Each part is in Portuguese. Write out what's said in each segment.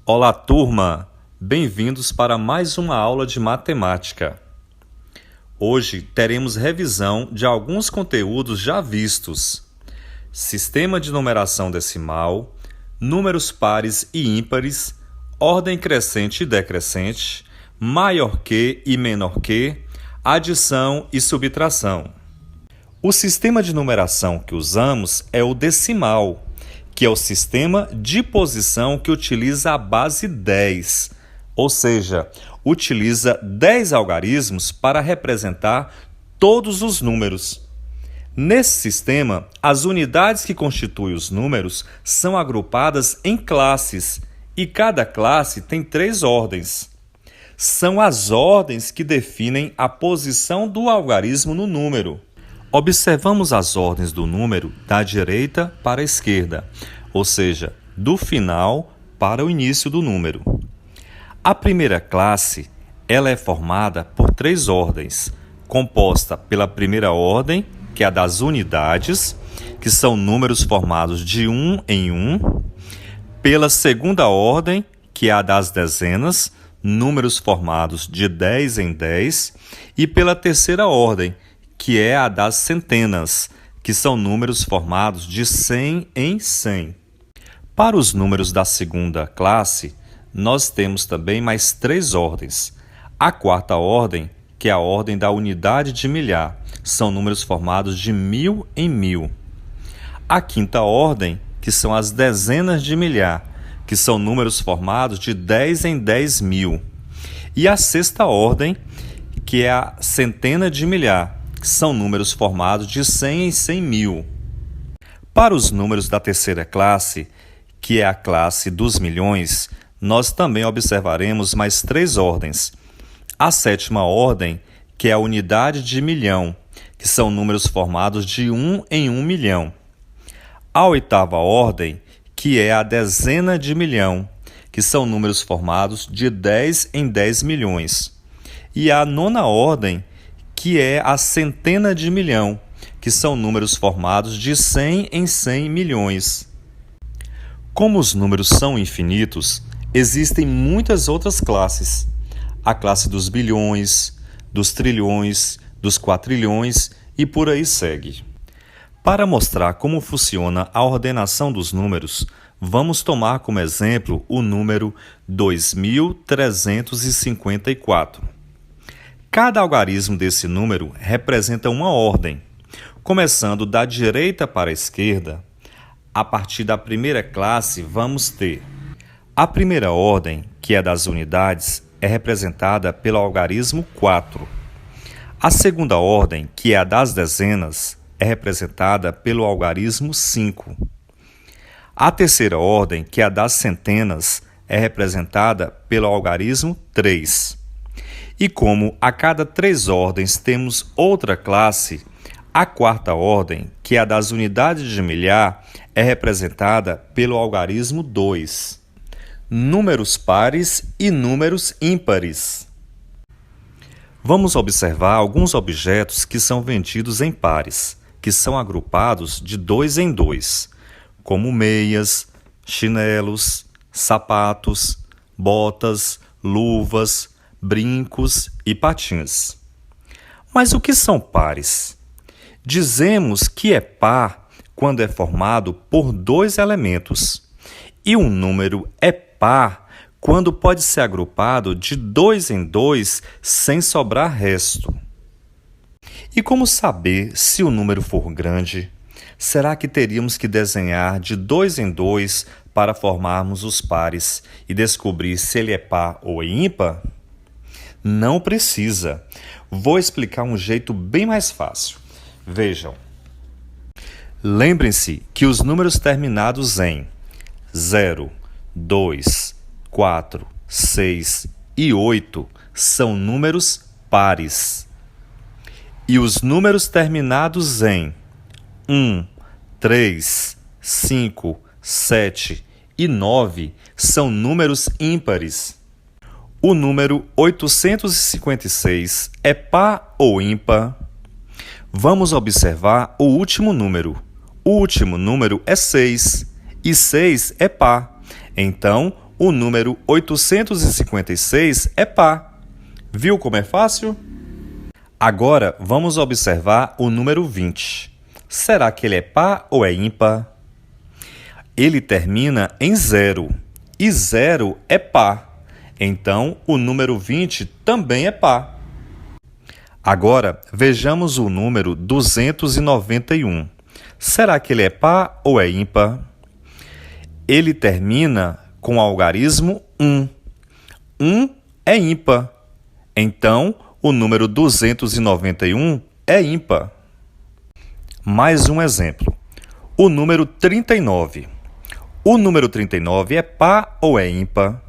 Olá, turma! Bem-vindos para mais uma aula de matemática. Hoje teremos revisão de alguns conteúdos já vistos: sistema de numeração decimal, números pares e ímpares, ordem crescente e decrescente, maior que e menor que, adição e subtração. O sistema de numeração que usamos é o decimal, que é o sistema de posição que utiliza a base 10, ou seja, utiliza 10 algarismos para representar todos os números. Nesse sistema, as unidades que constituem os números são agrupadas em classes e cada classe tem 3 ordens. São as ordens que definem a posição do algarismo no número. Observamos as ordens do número da direita para a esquerda, ou seja, do final para o início do número. A primeira classe, ela é formada por 3 ordens, composta pela primeira ordem, que é a das unidades, que são números formados de 1 em 1, pela segunda ordem, que é a das dezenas, números formados de 10 em 10, e pela terceira ordem, que é a das centenas, que são números formados de 100 em 100. Para os números da segunda classe, nós temos também mais 3 ordens. A quarta ordem, que é a ordem da unidade de milhar, são números formados de 1000 em 1000. A quinta ordem, que são as dezenas de milhar, que são números formados de 10 em 10 mil. E a sexta ordem, que é a centena de milhar, que são números formados de 100 em 100 mil. Para os números da terceira classe, que é a classe dos milhões, nós também observaremos mais 3 ordens. A sétima ordem, que é a unidade de milhão, que são números formados de 1 em 1 milhão. A oitava ordem, que é a dezena de milhão, que são números formados de 10 em 10 milhões. E a nona ordem, que é a centena de milhão, que são números formados de 100 em 100 milhões. Como os números são infinitos, existem muitas outras classes. A classe dos bilhões, dos trilhões, dos quatrilhões e por aí segue. Para mostrar como funciona a ordenação dos números, vamos tomar como exemplo o número 2354. Cada algarismo desse número representa uma ordem. Começando da direita para a esquerda, a partir da primeira classe vamos ter a primeira ordem, que é das unidades, é representada pelo algarismo 4. A segunda ordem, que é a das dezenas, é representada pelo algarismo 5. A terceira ordem, que é a das centenas, é representada pelo algarismo 3. E como a cada 3 ordens temos outra classe, a quarta ordem, que é a das unidades de milhar, é representada pelo algarismo 2. Números pares e números ímpares. Vamos observar alguns objetos que são vendidos em pares, que são agrupados de 2 em 2, como meias, chinelos, sapatos, botas, luvas, brincos e patins. Mas o que são pares? Dizemos que é par quando é formado por 2 elementos, e um número é par quando pode ser agrupado de 2 em 2 sem sobrar resto. E como saber se o número for grande? Será que teríamos que desenhar de 2 em 2 para formarmos os pares e descobrir se ele é par ou ímpar? Não precisa. Vou explicar um jeito bem mais fácil. Vejam. Lembrem-se que os números terminados em 0, 2, 4, 6 e 8 são números pares. E os números terminados em 1, 3, 5, 7 e 9 são números ímpares. O número 856 é par ou ímpar? Vamos observar o último número. O último número é 6 e 6 é par. Então, o número 856 é par. Viu como é fácil? Agora, vamos observar o número 20. Será que ele é par ou é ímpar? Ele termina em 0 e 0 é par. Então, o número 20 também é par. Agora, vejamos o número 291. Será que ele é par ou é ímpar? Ele termina com o algarismo 1. 1 é ímpar. Então, o número 291 é ímpar. Mais um exemplo. O número 39. O número 39 é par ou é ímpar?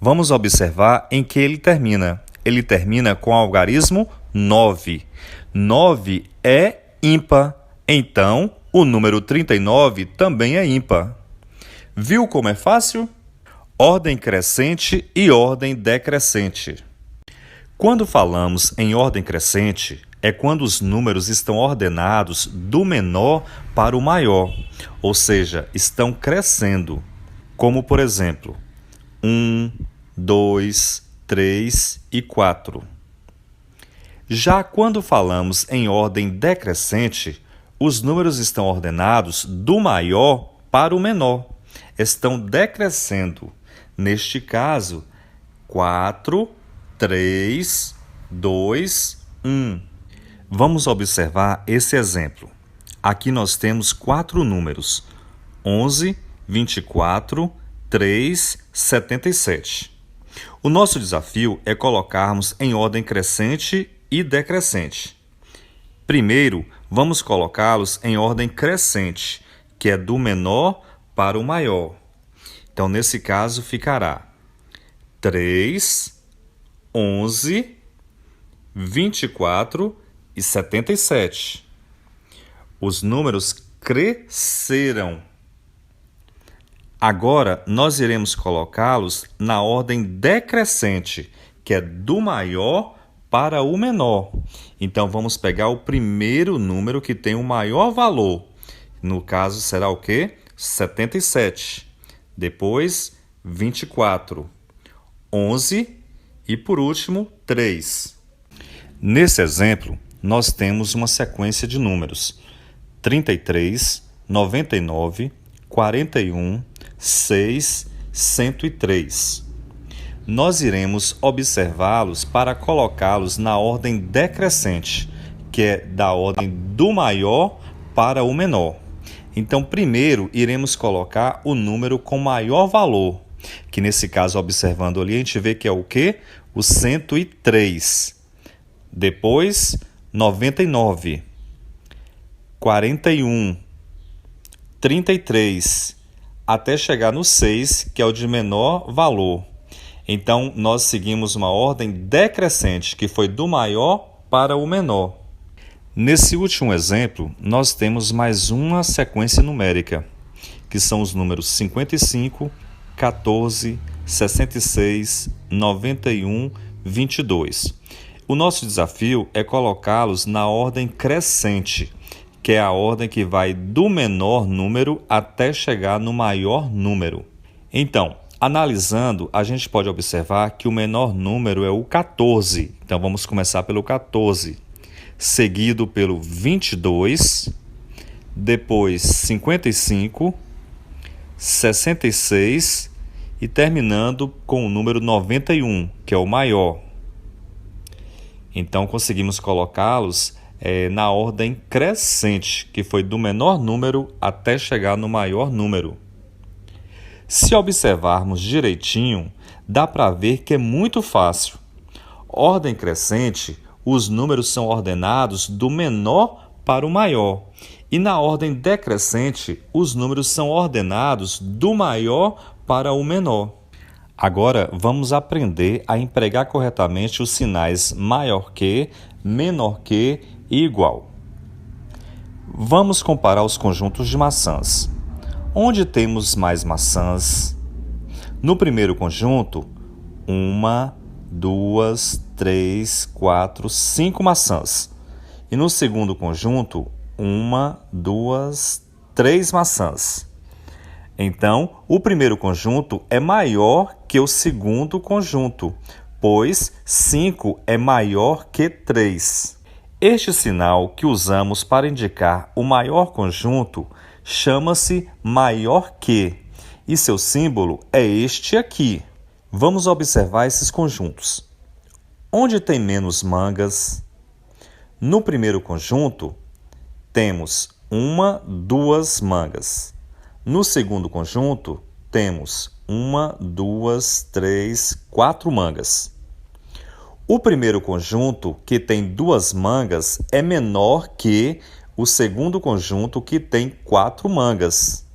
Vamos observar em que ele termina. Ele termina com o algarismo 9. 9 é ímpar. Então, o número 39 também é ímpar. Viu como é fácil? Ordem crescente e ordem decrescente. Quando falamos em ordem crescente, é quando os números estão ordenados do menor para o maior, ou seja, estão crescendo, como por exemplo, 1, 2, 3 e 4. Já quando falamos em ordem decrescente, os números estão ordenados do maior para o menor, estão decrescendo. Neste caso, 4, 3, 2, 1. Vamos observar esse exemplo. Aqui nós temos 4 números: 11, 24, 3, 77. O nosso desafio é colocarmos em ordem crescente e decrescente. Primeiro, vamos colocá-los em ordem crescente, que é do menor para o maior. Então, nesse caso, ficará 3, 11, 24 e 77. Os números cresceram. Agora, nós iremos colocá-los na ordem decrescente, que é do maior para o menor. Então, vamos pegar o primeiro número que tem o maior valor. No caso, será o quê? 77. Depois, 24. 11 e, por último, 3. Nesse exemplo, nós temos uma sequência de números: 33, 99, 41, 6, 103. Nós iremos observá-los para colocá-los na ordem decrescente, que é da ordem do maior para o menor. Então, primeiro, iremos colocar o número com maior valor, que nesse caso, observando ali, a gente vê que é o quê? O 103. Depois, 99, 41, 33, até chegar no 6, que é o de menor valor. Então, nós seguimos uma ordem decrescente, que foi do maior para o menor. Nesse último exemplo, nós temos mais uma sequência numérica, que são os números 55, 14, 66, 91, 22. O nosso desafio é colocá-los na ordem crescente, que é a ordem que vai do menor número até chegar no maior número. Então, analisando, a gente pode observar que o menor número é o 14. Então, vamos começar pelo 14, seguido pelo 22, depois 55, 66 e terminando com o número 91, que é o maior. Então, conseguimos colocá-los na ordem crescente, que foi do menor número até chegar no maior número. Se observarmos direitinho, dá para ver que é muito fácil. Ordem crescente, os números são ordenados do menor para o maior. E na ordem decrescente, os números são ordenados do maior para o menor. Agora, vamos aprender a empregar corretamente os sinais maior que, menor que e igual. Vamos comparar os conjuntos de maçãs. Onde temos mais maçãs? No primeiro conjunto, 1, 2, 3, 4, 5 maçãs. E no segundo conjunto, 1, 2, 3 maçãs. Então, o primeiro conjunto é maior que o segundo conjunto, pois 5 é maior que 3. Este sinal que usamos para indicar o maior conjunto chama-se maior que, e seu símbolo é este aqui. Vamos observar esses conjuntos. Onde tem menos mangas? No primeiro conjunto, temos 1, 2 mangas. No segundo conjunto, temos 1, 2, 3, 4 mangas. O primeiro conjunto, que tem 2 mangas, é menor que o segundo conjunto, que tem 4 mangas.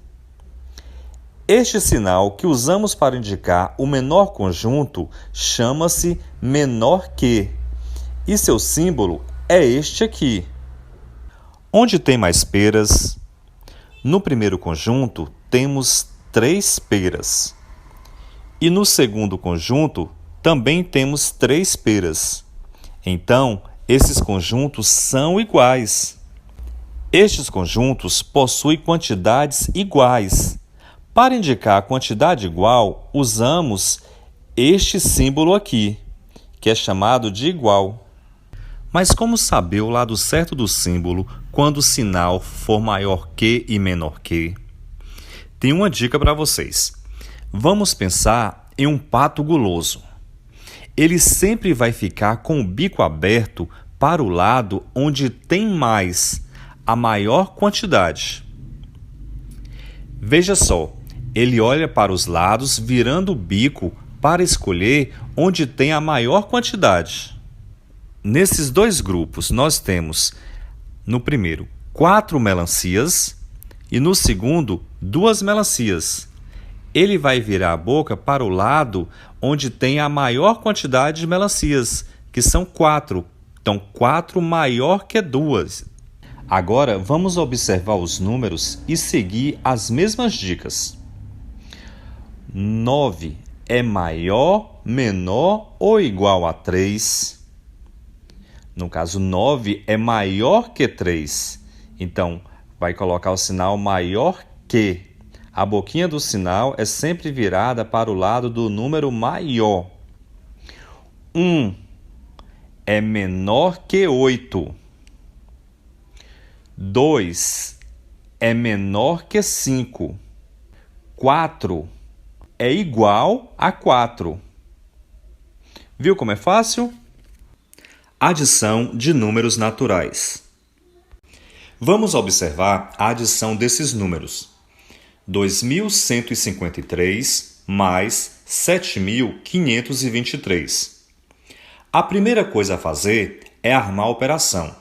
Este sinal que usamos para indicar o menor conjunto chama-se menor que, e seu símbolo é este aqui. Onde tem mais peras? No primeiro conjunto, temos 3 peras. E no segundo conjunto, também temos 3 peras. Então, esses conjuntos são iguais. Estes conjuntos possuem quantidades iguais. Para indicar a quantidade igual, usamos este símbolo aqui, que é chamado de igual. Mas como saber o lado certo do símbolo quando o sinal for maior que e menor que? Tem uma dica para vocês. Vamos pensar em um pato guloso. Ele sempre vai ficar com o bico aberto para o lado onde tem mais, a maior quantidade. Veja só, ele olha para os lados virando o bico para escolher onde tem a maior quantidade. Nesses dois grupos, nós temos, no primeiro, 4 melancias e no segundo, 2 melancias. Ele vai virar a boca para o lado onde tem a maior quantidade de melancias, que são 4. Então, 4 maior que 2. Agora, vamos observar os números e seguir as mesmas dicas. 9 é maior, menor ou igual a 3? No caso, 9 é maior que 3. Então, vai colocar o sinal maior que. A boquinha do sinal é sempre virada para o lado do número maior. 1 é menor que 8. 2 é menor que 5. 4 é igual a 4. Viu como é fácil? Adição de números naturais. Vamos observar a adição desses números. 2.153 mais 7.523. A primeira coisa a fazer é armar a operação,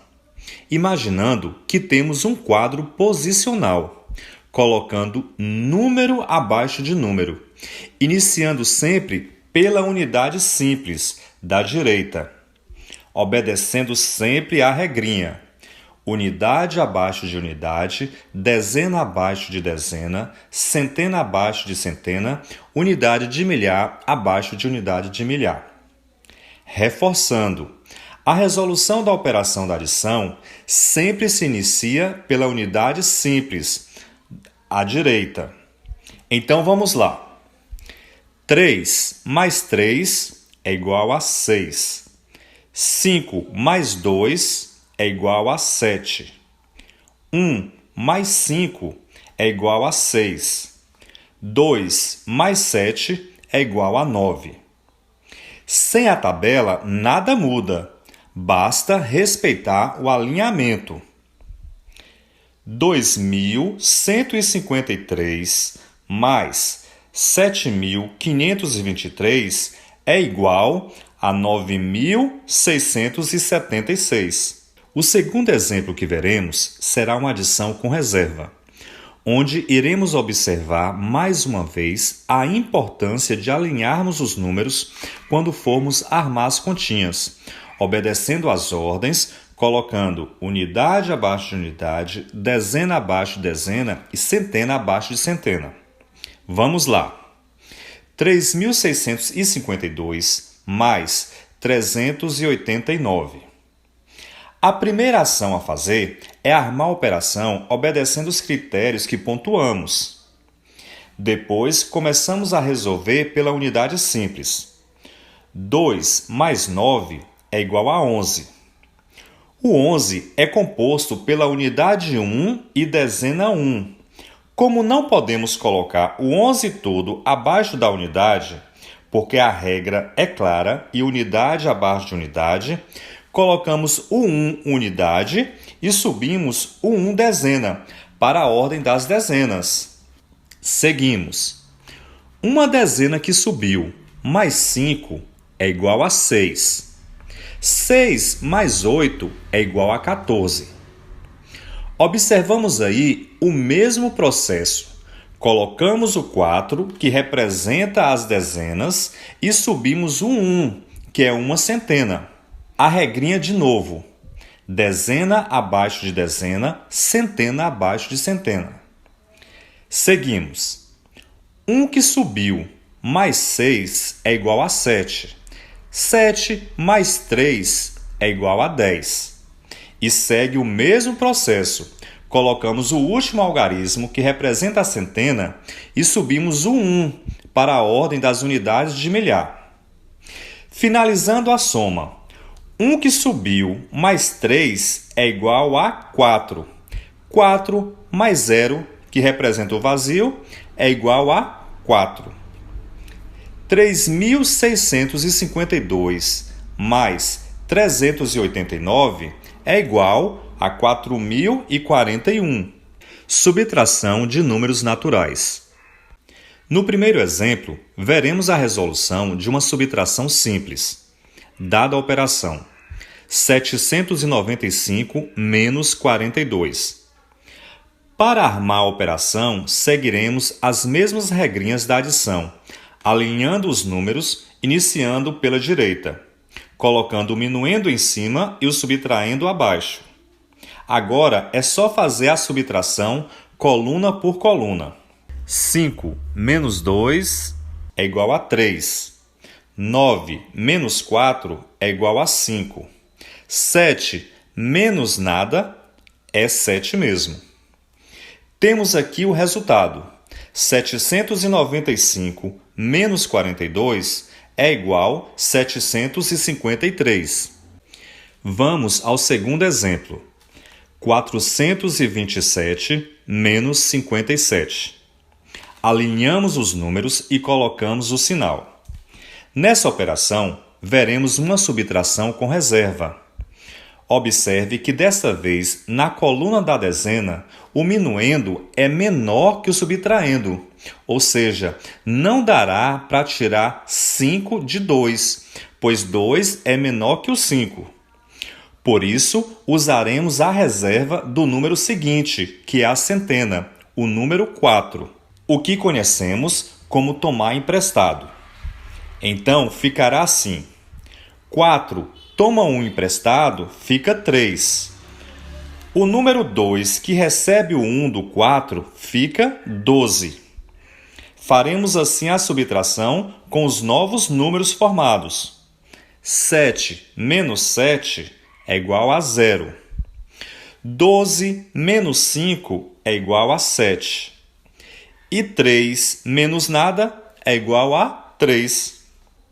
imaginando que temos um quadro posicional, colocando número abaixo de número, iniciando sempre pela unidade simples da direita, obedecendo sempre à regrinha. Unidade abaixo de unidade, dezena abaixo de dezena, centena abaixo de centena, unidade de milhar abaixo de unidade de milhar. Reforçando, a resolução da operação da adição sempre se inicia pela unidade simples, à direita. Então vamos lá. 3 mais 3 é igual a 6. 5 mais 2 é igual a 7. 1 mais 5 é igual a 6. 2 mais 7 é igual a 9. Sem a tabela, nada muda. Basta respeitar o alinhamento. 2.153 mais 7.523 é igual a 9.676. O segundo exemplo que veremos será uma adição com reserva, onde iremos observar mais uma vez a importância de alinharmos os números quando formos armar as continhas, obedecendo às ordens, colocando unidade abaixo de unidade, dezena abaixo de dezena e centena abaixo de centena. Vamos lá! 3.652 mais 389. A primeira ação a fazer é armar a operação obedecendo os critérios que pontuamos. Depois, começamos a resolver pela unidade simples. 2 mais 9 é igual a 11. O 11 é composto pela unidade 1 e dezena 1. Como não podemos colocar o 11 todo abaixo da unidade, porque a regra é clara e unidade abaixo de unidade, colocamos o 1 unidade e subimos o 1 dezena para a ordem das dezenas. Seguimos. Uma dezena que subiu mais 5 é igual a 6. 6 mais 8 é igual a 14. Observamos aí o mesmo processo. Colocamos o 4, que representa as dezenas, e subimos o 1, que é uma centena. A regrinha de novo. Dezena abaixo de dezena, centena abaixo de centena. Seguimos. 1 que subiu mais 6 é igual a 7. 7 mais 3 é igual a 10. E segue o mesmo processo. Colocamos o último algarismo, que representa a centena, e subimos o 1 para a ordem das unidades de milhar. Finalizando a soma. 1 que subiu mais 3 é igual a 4. 4 mais 0, que representa o vazio, é igual a 4. 3.652 mais 389 é igual a 4.041. Subtração de números naturais. No primeiro exemplo, veremos a resolução de uma subtração simples. Dada a operação 795 menos 42. Para armar a operação, seguiremos as mesmas regrinhas da adição, alinhando os números, iniciando pela direita, colocando o minuendo em cima e o subtraindo abaixo. Agora é só fazer a subtração coluna por coluna. 5 menos 2 é igual a 3. 9 menos 4 é igual a 5. 7 menos nada é 7 mesmo. Temos aqui o resultado. 795 menos 42 é igual a 753. Vamos ao segundo exemplo. 427 menos 57. Alinhamos os números e colocamos o sinal. Nessa operação, veremos uma subtração com reserva. Observe que desta vez, na coluna da dezena, o minuendo é menor que o subtraendo, ou seja, não dará para tirar 5 de 2, pois 2 é menor que o 5. Por isso, usaremos a reserva do número seguinte, que é a centena, o número 4, o que conhecemos como tomar emprestado. Então, ficará assim. 4 toma 1 emprestado, fica 3. O número 2, que recebe o 1 do 4, fica 12. Faremos assim a subtração com os novos números formados. 7 menos 7 é igual a 0. 12 menos 5 é igual a 7. E 3 menos nada é igual a 3.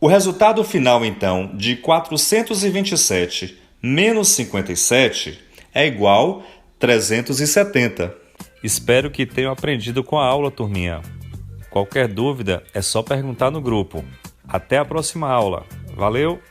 O resultado final, então, de 427 menos 57 é igual a 370. Espero que tenham aprendido com a aula, turminha. Qualquer dúvida é só perguntar no grupo. Até a próxima aula. Valeu!